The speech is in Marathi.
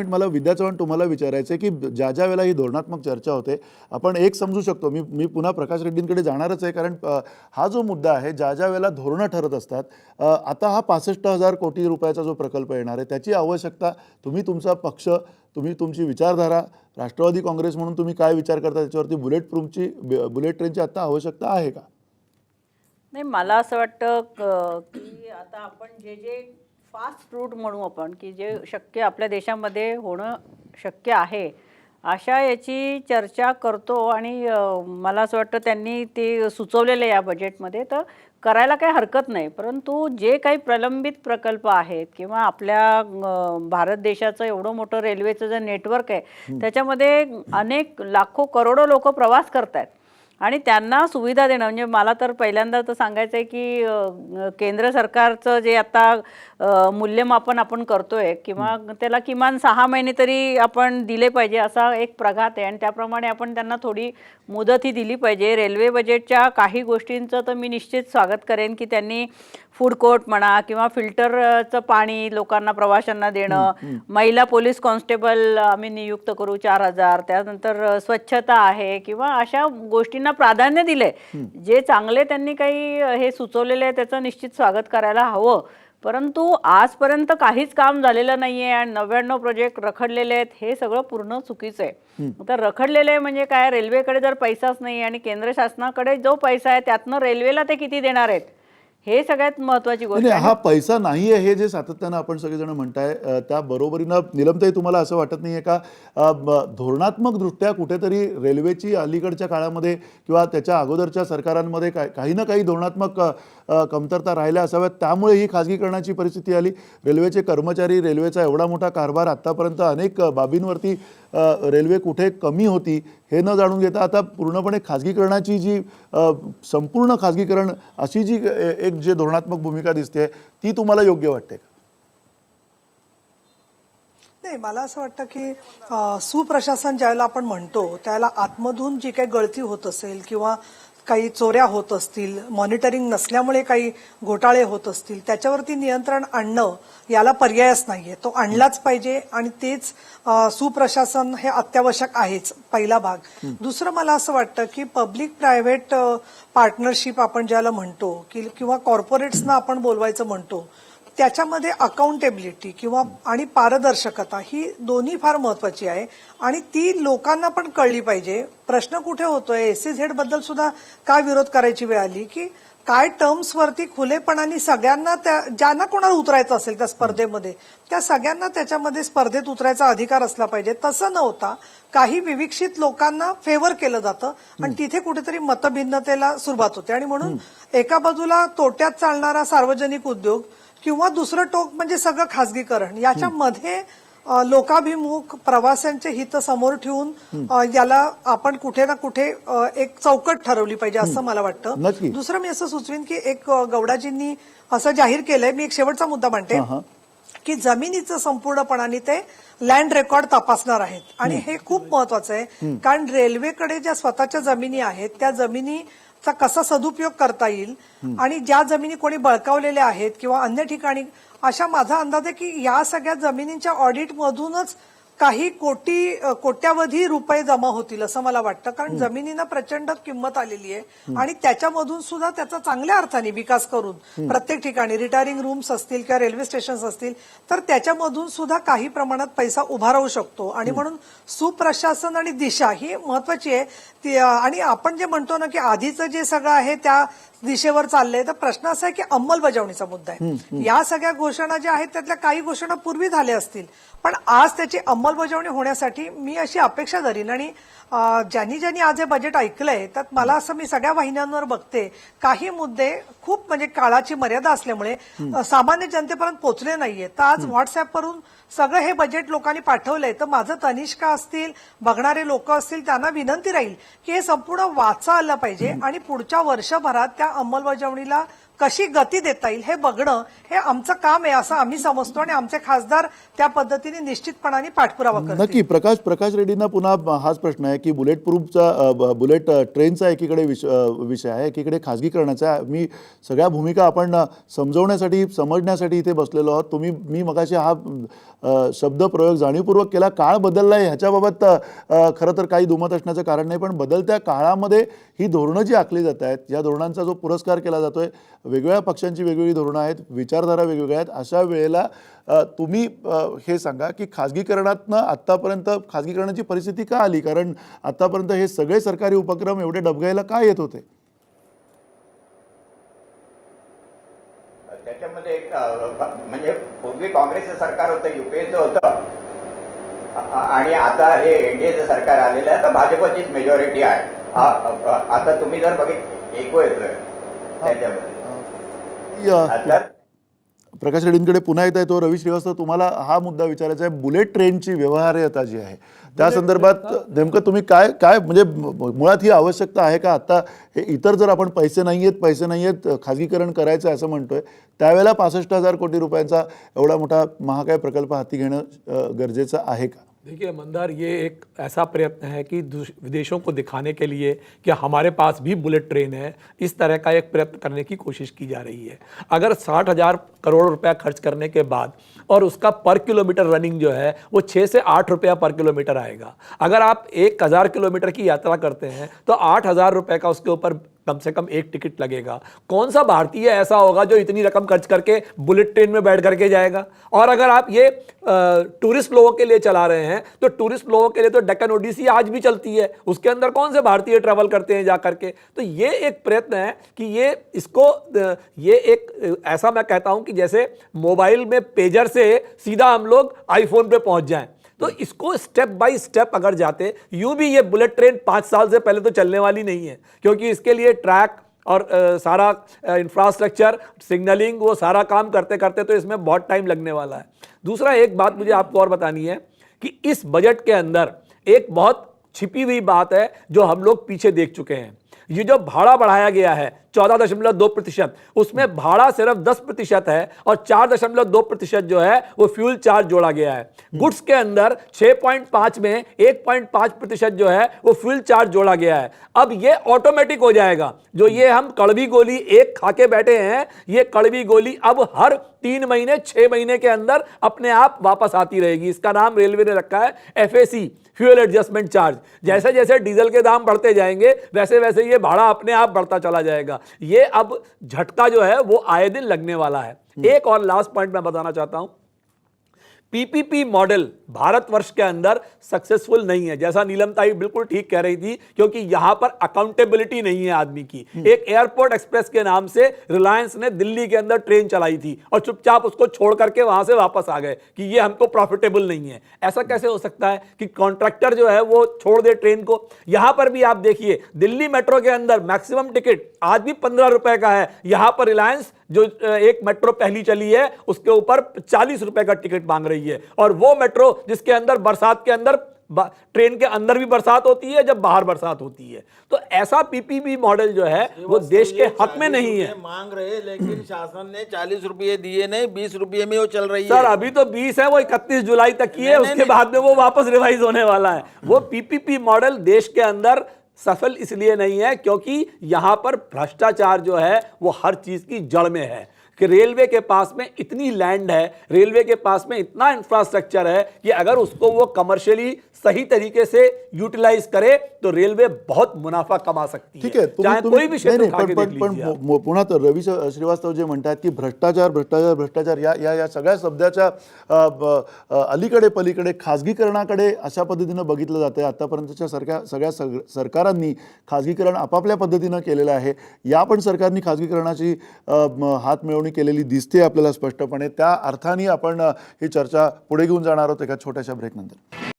मला विद्या चव्हाण तुम्हाला विचारायचं आहे की ज्या ज्या वेळेला ही धोरणात्मक चर्चा होते आपण एक समजू शकतो, मी पुन्हा प्रकाश रेड्डींकडे जाणारच आहे, कारण हा जो मुद्दा आहे ज्या ज्या वेळेला धोरणं ठरत असतात, आता हा 65,000 कोटी रुपयाचा जो प्रकल्प येणार आहे त्याची आवश्यकता, तुम्ही तुमचा पक्ष, तुम्ही तुमची विचारधारा, राष्ट्रवादी काँग्रेस म्हणून तुम्ही काय विचार करता त्याच्यावरती बुलेट ट्रेनची आता आवश्यकता आहे का? नाही, मला असं वाटतं की आता आपण जे फास्ट रूट म्हणू आपण, की जे शक्य आपल्या देशामध्ये होणं शक्य आहे अशा याची चर्चा करतो आणि मला असं वाटतं त्यांनी ते सुचवलेलं या बजेटमध्ये, तर करायला काही हरकत नाही. परंतु जे काही प्रलंबित प्रकल्प आहेत किंवा आपल्या भारत देशाचं एवढं मोठं रेल्वेचं जे नेटवर्क आहे त्याच्यामध्ये अनेक लाखो करोडो लोक प्रवास करतात आणि त्यांना सुविधा देणं, म्हणजे मला तर पहिल्यांदा तर सांगायचं आहे की केंद्र सरकारचं जे आता मूल्यमापन आपण करतोय किंवा त्याला किमान 6 महिने तरी आपण दिले पाहिजे असा एक प्रघात आहे आणि त्याप्रमाणे आपण त्यांना थोडी मुदतही दिली पाहिजे. रेल्वे बजेटच्या काही गोष्टींचं तर मी निश्चित स्वागत करेन की त्यांनी फूड कोर्ट म्हणा किंवा फिल्टरचं पाणी लोकांना प्रवाशांना देणं, महिला पोलीस कॉन्स्टेबल आम्ही नियुक्त करू 4,000, त्यानंतर स्वच्छता आहे किंवा अशा गोष्टींना प्राधान्य दिले. जे चांगले त्यांनी काही हे सुचवलेले आहे त्याचं निश्चित स्वागत करायला हवं. परंतु आजपर्यंत काहीच काम झालेलं नाही आहे आणि 99 प्रोजेक्ट रखडलेले आहेत, हे सगळं पूर्ण चुकीचं आहे. तर रखडलेले म्हणजे काय, रेल्वेकडे जर पैसाच नाही आणि केंद्र शासनाकडे जो पैसा आहे त्यातनं रेल्वेला ते किती देणार आहेत, हे सगळ्यात महत्त्वाची गोष्ट आहे. हा पैसा नाही आहे हे जे सातत्यानं आपण सगळेजण म्हणताय, त्या बरोबरीनं निलमताई तुम्हाला असं वाटत नाहीये का धोरणात्मक दृष्ट्या कुठेतरी रेल्वेची अलीकडच्या काळामध्ये किंवा त्याच्या अगोदरच्या सरकारांमध्ये काही ना काही धोरणात्मक कमतरता राहिल्या असाव्यात, त्यामुळे ही खाजगीकरणाची परिस्थिती आली? रेल्वेचे कर्मचारी, रेल्वेचा एवढा मोठा कारभार, आतापर्यंत अनेक बाबींवरती रेल्वे कुठे कमी होती हे न जाणून घेता आता पूर्णपणे खाजगीकरणाची जी संपूर्ण खाजगीकरण अशी जी एक जे धोरणात्मक भूमिका दिसते ती तुम्हाला योग्य वाटते का? नाही, मला असं वाटतं की सुप्रशासन ज्यावेळेला आपण म्हणतो त्याला आतमधून जी काही गळती होत असेल किंवा काही चोऱ्या होत असतील, मॉनिटरिंग नसल्यामुळे काही घोटाळे होत असतील, त्याच्यावरती नियंत्रण आणणं याला पर्यायच नाहीये, तो आणलाच पाहिजे आणि तेच सुप्रशासन हे अत्यावश्यक आहेच, पहिला भाग. दुसरं मला असं वाटतं की पब्लिक प्रायव्हेट पार्टनरशिप आपण ज्याला म्हणतो किंवा कॉर्पोरेट्सना आपण बोलवायचं म्हणतो, त्याच्यामध्ये अकाउंटेबिलिटी किंवा आणि पारदर्शकता ही दोन्ही फार महत्वाची आहे आणि ती लोकांना पण कळली पाहिजे. प्रश्न कुठे होतोय, SEZ बद्दल सुद्धा काय विरोध करायची वेळ आली की काय टर्म्स वरती खुलेपणाने सगळ्यांना, ज्यांना कोणाला उतरायचं असेल त्या स्पर्धेमध्ये त्या सगळ्यांना त्याच्यामध्ये स्पर्धेत उतरायचा अधिकार असला पाहिजे. तसं न होता काही विविक्षित लोकांना फेवर केलं जातं आणि तिथे कुठेतरी मतभिन्नतेला सुरुवात होते आणि म्हणून एका बाजूला तोट्यात चालणारा सार्वजनिक उद्योग किंवा दुसरं टोक म्हणजे सगळं खासगीकरण, याच्यामध्ये लोकाभिमुख प्रवाशांचे हित समोर ठेवून याला आपण कुठे ना कुठे एक चौकट ठरवली पाहिजे असं मला वाटतं. दुसरं मी असं सुचवीन की एक गौडाजींनी असं जाहीर केलंय, मी एक शेवटचा मुद्दा म्हणते की जमिनीचं संपूर्णपणाने ते लँड रेकॉर्ड तपासणार आहेत आणि हे खूप महत्वाचं आहे, कारण रेल्वेकडे ज्या स्वतःच्या जमिनी आहेत त्या जमिनीचा कसा सदुपयोग करता येईल आणि ज्या जमिनी कोणी बळकावलेल्या आहेत किंवा अन्य ठिकाणी, अशा माझा अंदाज आहे की या सगळ्या जमिनींच्या ऑडिट मधूनच काही कोट्यावधी रुपये जमा होतील असं मला वाटतं, कारण जमिनींना प्रचंड किंमत आलेली आहे आणि त्याच्यामधून सुद्धा त्याचा चांगल्या अर्थाने विकास करून प्रत्येक ठिकाणी रिटायरिंग रूम्स असतील किंवा रेल्वे स्टेशन्स असतील तर त्याच्यामधून सुद्धा काही प्रमाणात पैसा उभा राहू शकतो आणि म्हणून सुप्रशासन आणि दिशा ही महत्वाची आहे. आणि आपण जे म्हणतो ना की आधीचं जे सगळं आहे त्या दिशेवर चाललंय, तर प्रश्न असा आहे की अंमलबजावणीचा मुद्दा आहे. या सगळ्या घोषणा ज्या आहेत त्यातल्या काही घोषणा पूर्वी झाल्या असतील, पण आज त्याची अंमलबजावणी होण्यासाठी मी अशी अपेक्षा धरीन आणि ज्यांनी आज हे बजेट ऐकलंय त्यात मला असं, मी सगळ्या वाहिन्यांवर बघते काही मुद्दे खूप म्हणजे काळाची मर्यादा असल्यामुळे सामान्य जनतेपर्यंत पोहोचले नाहीये. तर आज व्हॉट्सअपवरून सगळं हे बजेट लोकांनी पाठवलंय, तर माझं तनिष्का असतील, बघणारे लोक असतील, त्यांना विनंती राहील की हे संपूर्ण वाचा आलं पाहिजे आणि पुढच्या वर्षभरात त्या अंमलबजावणीला कशी गती देता येईल हे बघणं हे आमचं काम आहे असं आम्ही समजतो आणि आमचे खासदार त्या पद्धतीने निश्चितपणाने पाठपुरावा करतील. नक्की प्रकाश रेड्डींना पुन्हा हाच प्रश्न आहे की बुलेट प्रूफचा बुलेट ट्रेनचा एकीकडे विषय आहे, एकीकडे खाजगीकरणाचा आहे. मी सगळ्या भूमिका आपण समजवण्यासाठी समजण्यासाठी इथे बसलेलो आहोत. मी मगाशी हा शब्दप्रयोग जाणीवपूर्वक केला. काळ बदललाय ह्याच्याबाबत खरं तर काही दुमत असण्याचं कारण नाही, पण बदलत्या काळामध्ये ही धोरणं जी आखली जात आहेत, या धोरणांचा जो पुरस्कार केला जातोय, वेगवेगळ्या पक्षांची वेगवेगळी धोरणं आहेत, विचारधारा वेगवेगळ्या आहेत. अशा वेळेला तुम्ही हे सांगा की खाजगीकरणातनं आत्तापर्यंत खाजगीकरणाची परिस्थिती का आली? कारण आत्तापर्यंत हे सगळे सरकारी उपक्रम एवढे डबघायला का येत होते? त्याच्यामध्ये एक म्हणजे पूर्वी काँग्रेसचं सरकार होतं, युपीएचं होतं, आणि आता हे एनडीएचं सरकार आलेलं आहे. तर भाजपचीच मेजॉरिटी आहे. आता तुम्ही जर एकू येतोय त्याच्यामध्ये आता प्रकाश रेड्डींकडे पुन्हा येत आहे. तो रवी श्रीवास्तव, तुम्हाला हा मुद्दा विचारायचा आहे. बुलेट ट्रेनची व्यवहार्यता जी आहे त्या संदर्भात नेमकं तुम्ही काय म्हणजे मुळात ही आवश्यकता आहे का? आता हे इतर जर आपण पैसे नाही आहेत खाजगीकरण करायचं आहे असं म्हणतोय, त्यावेळेला 65,000 कोटी रुपयांचा एवढा मोठा महाकाय प्रकल्प हाती घेणं गरजेचं आहे का? देखिए मंदार, ये एक ऐसा प्रयत्न है कि विदेशों को दिखाने के लिए कि हमारे पास भी बुलेट ट्रेन है, इस तरह का एक प्रयत्न करने की कोशिश की जा रही है. अगर 60,000 करोड़ रुपया खर्च करने के बाद और उसका पर किलोमीटर रनिंग जो है वो 6 से 8 रुपया पर किलोमीटर आएगा. अगर आप 1,000 किलोमीटर की यात्रा करते हैं तो 8,000 रुपये का उसके ऊपर कम से कम एक टिकट लगेगा. कौन सा भारतीय ऐसा होगा जो इतनी रकम खर्च करके बुलेट ट्रेन में बैठ करके जाएगा? और अगर आप ये टूरिस्ट लोगों के लिए चला रहे हैं तो टूरिस्ट लोगों के लिए तो डेक्कन ओडिसी आज भी चलती है, उसके अंदर कौन से भारतीय ट्रैवल करते हैं जा करके? तो ये एक प्रयत्न है कि ये एक ऐसा मैं कहता हूं कि जैसे मोबाइल में पेजर से सीधा हम लोग आईफोन पे पहुंच जाएं. तो इसको स्टेप बाय स्टेप अगर जाते, यूं भी ये बुलेट ट्रेन 5 साल से पहले तो चलने वाली नहीं है, क्योंकि इसके लिए ट्रैक और सारा इंफ्रास्ट्रक्चर, सिग्नलिंग, वो सारा काम करते करते तो इसमें बहुत टाइम लगने वाला है. दूसरा एक बात मुझे आपको और बतानी है कि इस बजट के अंदर एक बहुत छिपी हुई बात है जो हम लोग पीछे देख चुके हैं. ये जो भाड़ा बढ़ाया गया है 14.2%, उसमें भाड़ा सिर्फ 10% है और 4.2% जो है वो फ्यूल चार्ज जोड़ा गया है. गुड्स के अंदर 6.5 में 1.5% जो है वो फ्यूल चार्ज जोड़ा गया है. अब ये ऑटोमेटिक हो जाएगा. जो ये हम कड़वी गोली एक खा के बैठे हैं, ये कड़वी गोली अब हर 3 महीने 6 महीने के अंदर अपने आप वापस आती रहेगी. इसका नाम रेलवे ने रखा है FAC, फ्यूल एडजस्टमेंट चार्ज. जैसे जैसे डीजल के दाम बढ़ते जाएंगे वैसे वैसे ये भाड़ा अपने आप बढ़ता चला जाएगा. ये अब झटका जो है वो आए दिन लगने वाला है. एक और लास्ट पॉइंट मैं बताना चाहता हूं, पीपीपी मॉडल भारतवर्ष के अंदर सक्सेसफुल नहीं है, जैसा नीलम ताई बिल्कुल ठीक कह रही थी, क्योंकि यहां पर अकाउंटेबिलिटी नहीं है आदमी की. एक एयरपोर्ट एक्सप्रेस के नाम से रिलायंस ने दिल्ली के अंदर ट्रेन चलाई थी और चुपचाप उसको छोड़ करके वहां से वापस आ गए कि ये हमको प्रॉफिटेबल नहीं है. ऐसा कैसे हो सकता है कि कॉन्ट्रैक्टर जो है वो छोड़ दे ट्रेन को? यहां पर भी आप देखिए, दिल्ली मेट्रो के अंदर मैक्सिमम टिकट आज भी 15 रुपए का है. यहां पर रिलायंस जो एक मेट्रो पहली चली है उसके ऊपर 40 रुपए का टिकट मांग रही है. और वो मेट्रो जिसके अंदर बरसात के अंदर ट्रेन के अंदर भी बरसात होती है जब बाहर बरसात होती है. तो ऐसा पीपीपी मॉडल जो है वो देश के हक में नहीं है. मांग रहे, लेकिन शासन ने 40 रुपये दिए नहीं, 20 रुपये में वो चल रही है. सर अभी तो 20 है, वो 31 जुलाई तक की है, उसके बाद में वो वापस रिवाइज होने वाला है. वो पीपीपी मॉडल देश के अंदर सफल इसलिए नहीं है क्योंकि यहां पर भ्रष्टाचार जो है वो हर चीज की जड़ में है. कि रेलवे के पास में इतनी लैंड है, रेलवे के पास में इतना इंफ्रास्ट्रक्चर है कि अगर उसको वो कमर्शियली सही तरीके से यूटिलाइज करे तो रेलवे बहुत मुनाफा कमा सकती ठीक है. चाहे कोई भी क्षेत्र उठा के देख लीजिए आप. पुन्हा तर रवी श्रीवास्तव जे म्हणतात की भ्रष्टाचार या सगळ्या शब्दाच्या अलीकडे पलीकडे खाजगीकरणाकडे अशा पद्धतीनं बघितलं जातं. आतापर्यंतच्या सगळ्या सरकारांनी खाजगीकरण आपापल्या पद्धतीनं केलेलं आहे. या पण सरकारनी खाजगीकरणाची हात मिळवणी केलेली दिसते आपल्याला स्पष्टपणे. त्या अर्थाने आपण ही चर्चा पुढे घेऊन जाणार आहोत एका छोट्याशा ब्रेकनंतर.